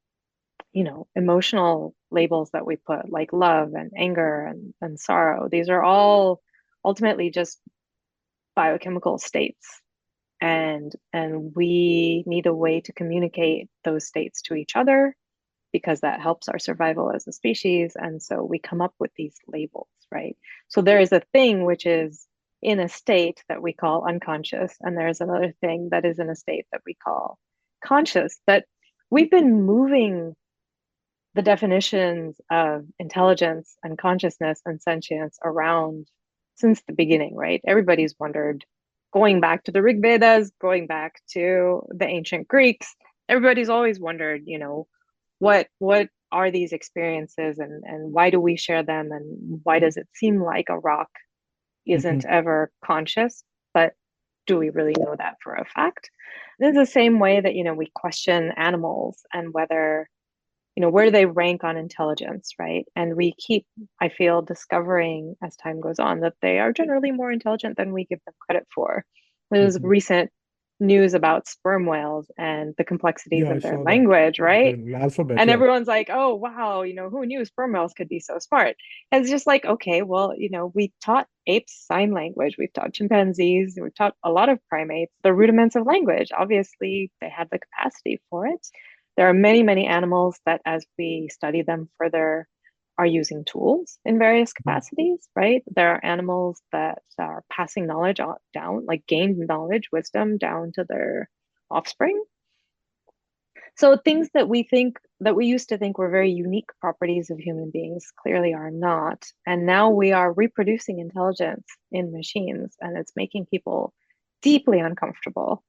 emotional labels that we put like love and anger and sorrow. These are all ultimately just biochemical states. and we need a way to communicate those states to each other because that helps our survival as a species. And so we come up with these labels, right? So there is a thing which is in a state that we call unconscious, and there's another thing that is in a state that we call conscious. But we've been moving the definitions of intelligence and consciousness and sentience around since the beginning, right? Everybody's wondered, going back to the Rig Vedas, going back to the ancient Greeks, everybody's always wondered, what are these experiences, and why do we share them, and why does it seem like a rock isn't ever conscious, but do we really know that for a fact? It's the same way that we question animals and whether where do they rank on intelligence, right? And we keep, I feel, discovering as time goes on that they are generally more intelligent than we give them credit for. There's recent news about sperm whales and the complexities Yeah, I of their saw that. language, right? The alphabet, And yeah. everyone's like, oh, wow, who knew sperm whales could be so smart? And it's just like, okay, well, we taught apes sign language. We've taught chimpanzees. We've taught a lot of primates the rudiments of language. Obviously, they had the capacity for it. There are many, many animals that, as we study them further, are using tools in various capacities, right? There are animals that are passing knowledge down, like gained knowledge, wisdom down to their offspring. So things that we used to think were very unique properties of human beings clearly are not. And now we are reproducing intelligence in machines, and it's making people deeply uncomfortable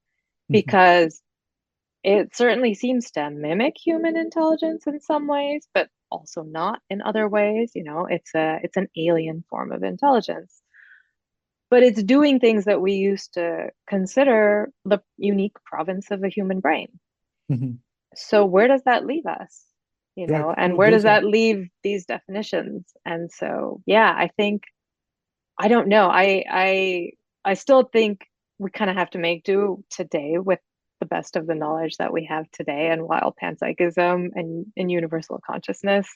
because it certainly seems to mimic human intelligence in some ways, but also not in other ways. It's an alien form of intelligence. But it's doing things that we used to consider the unique province of a human brain. So where does that leave us? Right. And No, where does those are that leave these definitions? And so, yeah, I think, I don't know. I still think we kind of have to make do today with the best of the knowledge that we have today. And while panpsychism and universal consciousness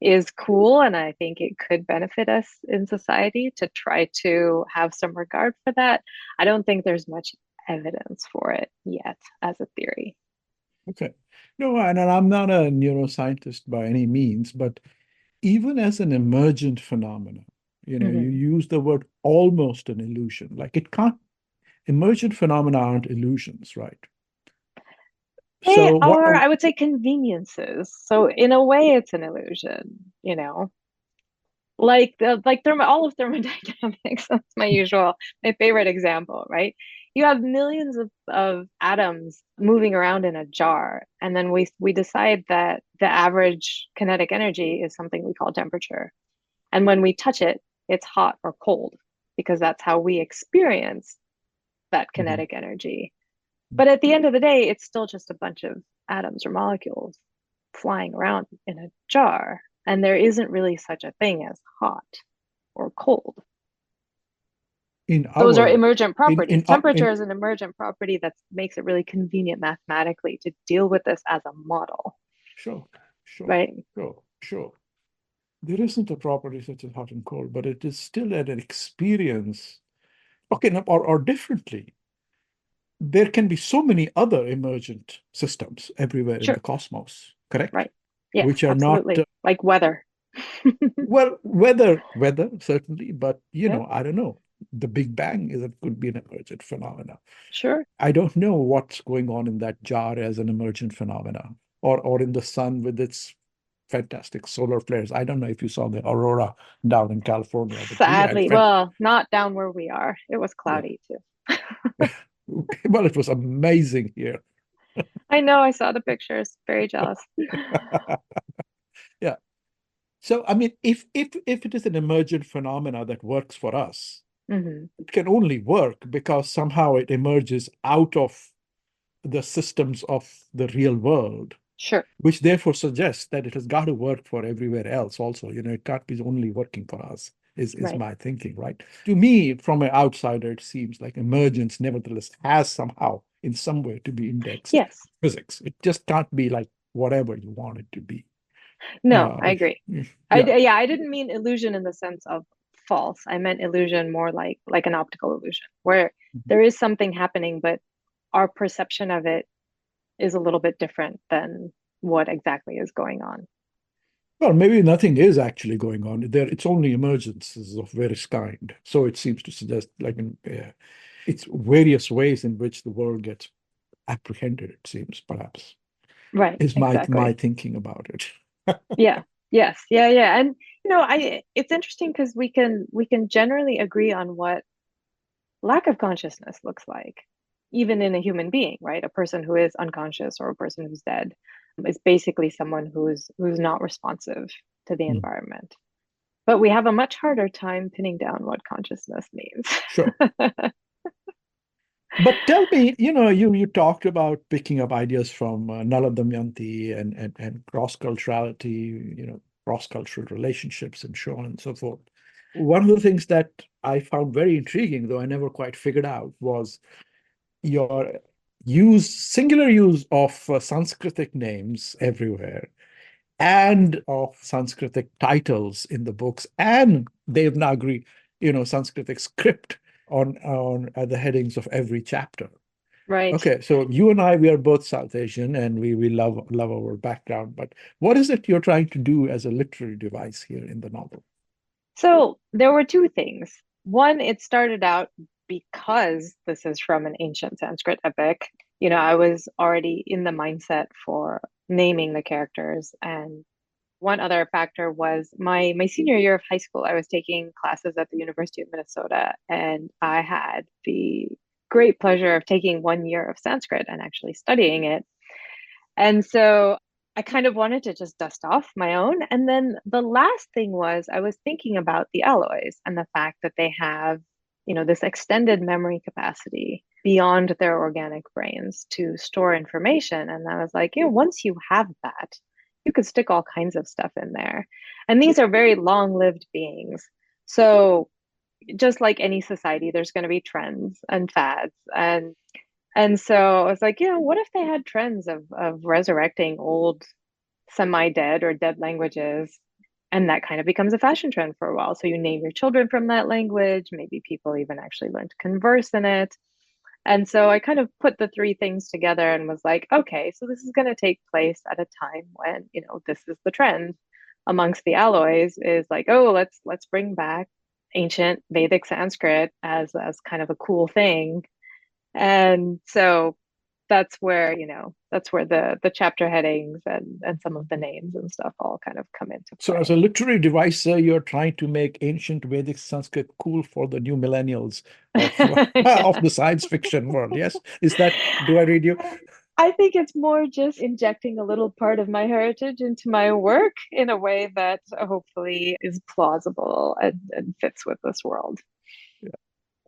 is cool, and I think it could benefit us in society to try to have some regard for that, I don't think there's much evidence for it yet as a theory. okay. No, and I'm not a neuroscientist by any means, but even as an emergent phenomenon, you use the word almost an illusion. Like it can't, emergent phenomena aren't illusions, right? They So are, I would say, conveniences. So in a way, it's an illusion, like all of thermodynamics. That's my favorite example, right? You have millions of atoms moving around in a jar, and then we decide that the average kinetic energy is something we call temperature. And when we touch it, it's hot or cold because that's how we experience that kinetic energy. But at the end of the day, it's still just a bunch of atoms or molecules flying around in a jar. And there isn't really such a thing as hot or cold. Those are emergent properties. Temperature is an emergent property that makes it really convenient mathematically to deal with this as a model. Sure. Right. Sure. There isn't a property such as hot and cold, but it is still an experience. Okay, or differently, there can be so many other emergent systems everywhere in the cosmos, correct? Right. Yes, which are absolutely. not like weather. well, weather certainly, but I don't know. The Big Bang could be an emergent phenomena. Sure. I don't know what's going on in that jar as an emergent phenomena, or in the sun with its fantastic solar flares. I don't know if you saw the aurora down in California. But Sadly, well, not down where we are. It was cloudy too. Well, it was amazing here. I know, I saw the pictures. Very jealous. Yeah. So, I mean, if it is an emergent phenomena that works for us, it can only work because somehow it emerges out of the systems of the real world. Sure. Which therefore suggests that it has got to work for everywhere else also. It can't be only working for us, is Right. my thinking, right? To me, from an outsider, it seems like emergence nevertheless has somehow, in some way, to be indexed. Yes. Physics. It just can't be like whatever you want it to be. No, I agree. Yeah. I didn't mean illusion in the sense of false. I meant illusion more like an optical illusion, where there is something happening, but our perception of it is a little bit different than what exactly is going on. Well, maybe nothing is actually going on there. It's only emergences of various kind. So it seems to suggest, like, it's various ways in which the world gets apprehended. It seems, perhaps, Right, is my exactly. thinking about it. Yeah. Yes. Yeah. Yeah. And I it's interesting because we can generally agree on what lack of consciousness looks like, even in a human being, right? A person who is unconscious or a person who's dead is basically someone who's not responsive to the Hmm. environment. But we have a much harder time pinning down what consciousness means. Sure. But tell me, you talked about picking up ideas from Nala Damayanti and cross-culturality, cross-cultural relationships and so on and so forth. One of the things that I found very intriguing, though I never quite figured out, was your singular use of Sanskritic names everywhere and of Sanskritic titles in the books and Devanagari, Sanskritic script on the headings of every chapter. Right. Okay, so you and I, we are both South Asian and we love our background, but what is it you're trying to do as a literary device here in the novel? So there were two things. One, it started out because this is from an ancient Sanskrit epic. I was already in the mindset for naming the characters. And one other factor was my senior year of high school. I was taking classes at the University of Minnesota, and I had the great pleasure of taking 1 year of Sanskrit and actually studying it. And so I kind of wanted to just dust off my own. And then the last thing was I was thinking about the alloys and the fact that they have, this extended memory capacity beyond their organic brains to store information. And I was like, once you have that, you could stick all kinds of stuff in there. And these are very long-lived beings. So just like any society, there's going to be trends and fads. And so I was like, what if they had trends of resurrecting old semi-dead or dead languages? And that kind of becomes a fashion trend for a while. So you name your children from that language. Maybe people even actually learn to converse in it. And so I kind of put the three things together and was like, okay, so this is going to take place at a time when, this is the trend amongst the alloys is like, oh, let's bring back ancient Vedic Sanskrit as kind of a cool thing. And so that's where the chapter headings and some of the names and stuff all kind of come into So, as play. a literary device, you're trying to make ancient Vedic Sanskrit cool for the new millennials of of Yeah. the science fiction world. Yes, do I read you? I think it's more just injecting a little part of my heritage into my work in a way that hopefully is plausible and fits with this world. Yeah.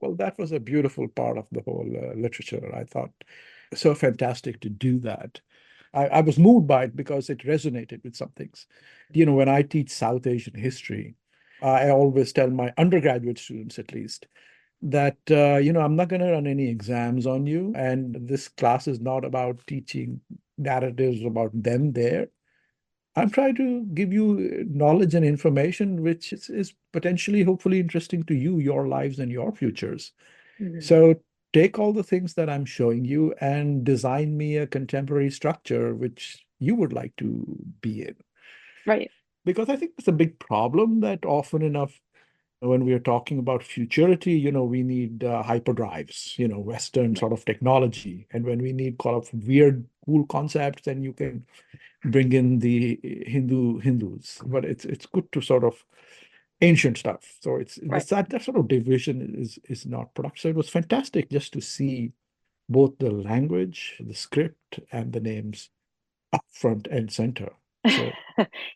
Well, that was a beautiful part of the whole literature. I thought so fantastic to do that. I was moved by it because it resonated with some things. When I teach South Asian history, I always tell my undergraduate students, at least, that I'm not going to run any exams on you, and this class is not about teaching narratives about them there. I'm trying to give you knowledge and information which is potentially, hopefully, interesting to you, your lives, and your futures. Mhm. So take all the things that I'm showing you and design me a contemporary structure which you would like to be in. Right. Because I think it's a big problem that often enough, when we are talking about futurity, we need hyperdrives, Western Right. sort of technology. And when we need kind of weird, cool concepts, then you can bring in the Hindus. But it's good to sort of ancient stuff. So it's Right. this that sort of division is not productive. So it was fantastic just to see both the language, the script, and the names up front and center. So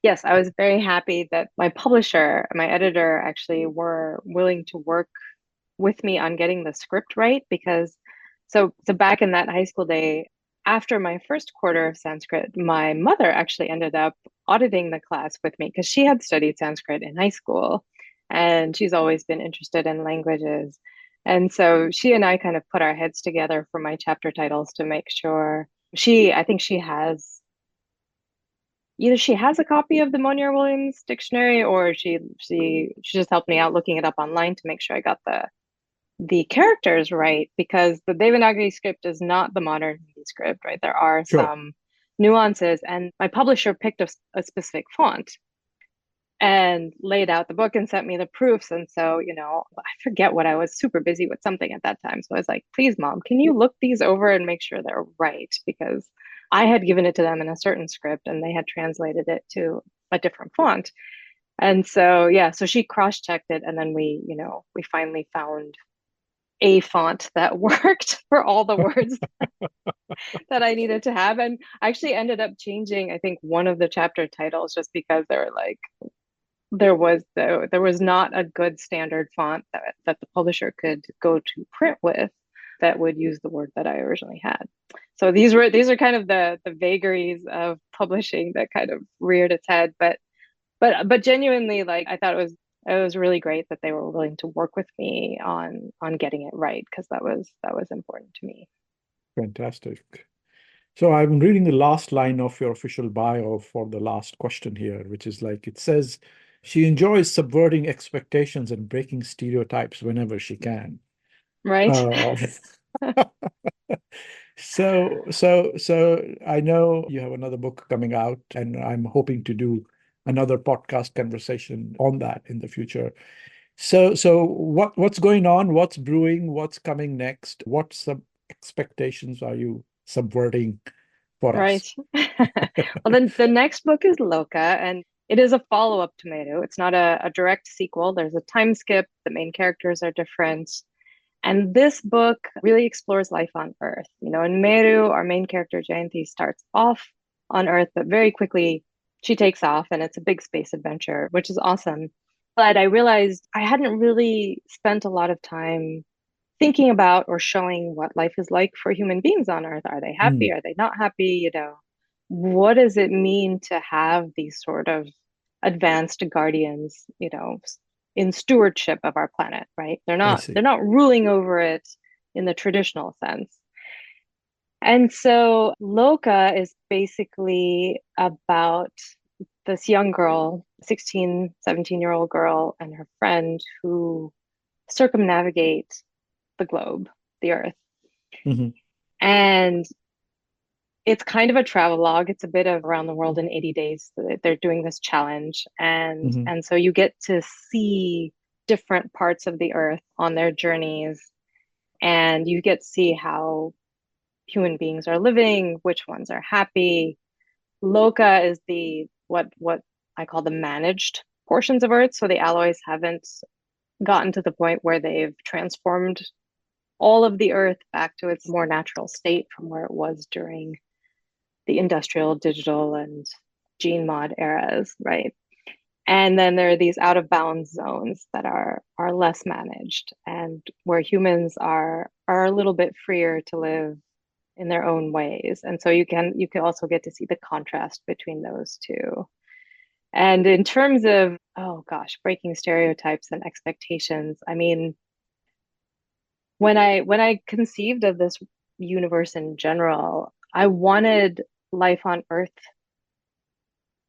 Yes, I was very happy that my publisher, my editor actually were willing to work with me on getting the script right because so back in that high school day, after my first quarter of Sanskrit, my mother actually ended up auditing the class with me because she had studied Sanskrit in high school and she's always been interested in languages. And so she and I kind of put our heads together for my chapter titles to make sure I think she has either she has a copy of the Monier Williams dictionary or she just helped me out looking it up online to make sure I got the characters right, because the Devanagari script is not the modern Hindi script, right? There are Sure. some nuances, and my publisher picked a specific font and laid out the book and sent me the proofs. And so, I forget what, I was super busy with something at that time. So I was like, please, mom, can you look these over and make sure they're right? Because I had given it to them in a certain script and they had translated it to a different font. And so, yeah, so she cross-checked it, and then we finally found a font that worked for all the words that I needed to have. And I actually ended up changing, I think, one of the chapter titles just because they were like, there was not a good standard font that the publisher could go to print with that would use the word that I originally had. So these are kind of the vagaries of publishing that kind of reared its head. But genuinely, like, I thought it was really great that they were willing to work with me on getting it right, because that was important to me. Fantastic. So I'm reading the last line of your official bio for the last question here, which is like, it says, she enjoys subverting expectations and breaking stereotypes whenever she can. Right. Uh, so I know you have another book coming out, and I'm hoping to do another podcast conversation on that in the future. So what's going on? What's brewing? What's coming next? What sub expectations are you subverting for Right. us? Well, then the next book is Loka, and it is a follow-up to Meru. It's not a direct sequel. There's a time skip. The main characters are different. And this book really explores life on Earth. In Meru, our main character, Jayanti, starts off on Earth, but very quickly she takes off, and it's a big space adventure, which is awesome. But I realized I hadn't really spent a lot of time thinking about or showing what life is like for human beings on Earth. Are they happy? Mm, Are they not happy? What does it mean to have these sort of advanced guardians, in stewardship of our planet, right? They're I not see. they're not ruling over it in the traditional sense. And so Loka is basically about this young girl, 16, 17-year-old girl, and her friend who circumnavigate the globe, the Earth. Mhm. And it's kind of a travelogue. It's a bit of around the world in 80 days. They're doing this challenge. And Mhm. and so you get to see different parts of the Earth on their journeys, and you get to see how human beings are living, which ones are happy. Loka is the what I call the managed portions of Earth. So the alloys haven't gotten to the point where they've transformed all of the Earth back to its more natural state from where it was during the industrial, digital, and gene mod eras, right? And then there are these out of bounds zones that are less managed, and where humans are a little bit freer to live in their own ways. And so you can also get to see the contrast between those two. And in terms of, oh gosh, breaking stereotypes and expectations, I mean, when I conceived of this universe in general, I wanted life on Earth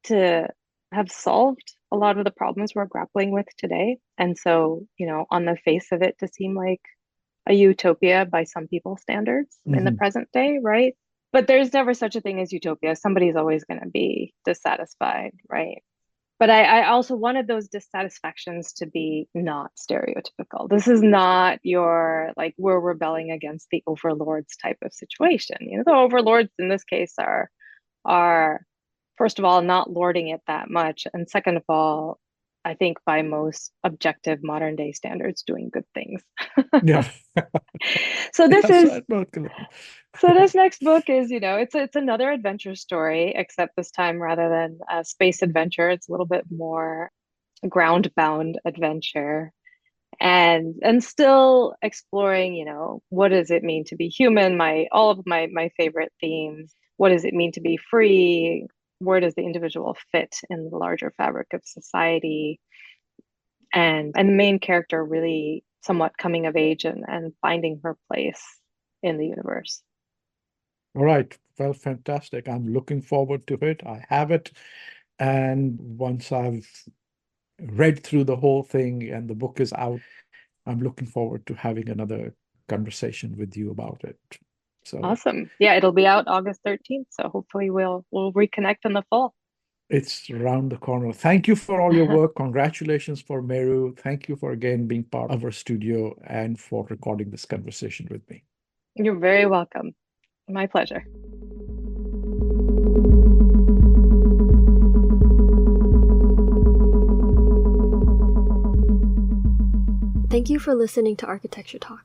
to have solved a lot of the problems we're grappling with today. And so, on the face of it, to seem like a utopia by some people's standards in the Mhm. present day, right? But there's never such a thing as utopia. Somebody's always going to be dissatisfied, right? But I also wanted those dissatisfactions to be not stereotypical. This is not your, like, we're rebelling against the overlords type of situation. The overlords in this case are first of all not lording it that much, and second of all, I think by most objective modern day standards, doing good things. Yeah. So this Yes, is I work. so this next book is, it's another adventure story, except this time rather than a space adventure, it's a little bit more ground bound adventure, and still exploring, what does it mean to be human? All of my favorite themes. What does it mean to be free? Where does the individual fit in the larger fabric of society? And the main character really somewhat coming of age and finding her place in the universe. All right. Well, fantastic. I'm looking forward to it. I have it. And once I've read through the whole thing and the book is out, I'm looking forward to having another conversation with you about it. So Awesome. Yeah, it'll be out August 13th, so hopefully we'll reconnect in the fall. it's around the corner. Thank you for all your work. Congratulations for Meru. Thank you for again being part of our studio and for recording this conversation with me. You're very welcome. My pleasure. Thank you for listening to Architecture Talk.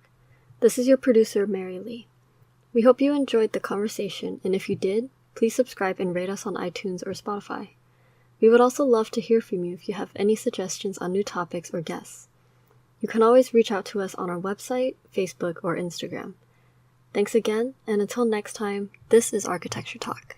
This is your producer, Mary Lee. We hope you enjoyed the conversation, and if you did, please subscribe and rate us on iTunes or Spotify. We would also love to hear from you if you have any suggestions on new topics or guests. You can always reach out to us on our website, Facebook, or Instagram. Thanks again, and until next time, this is Architecture Talk.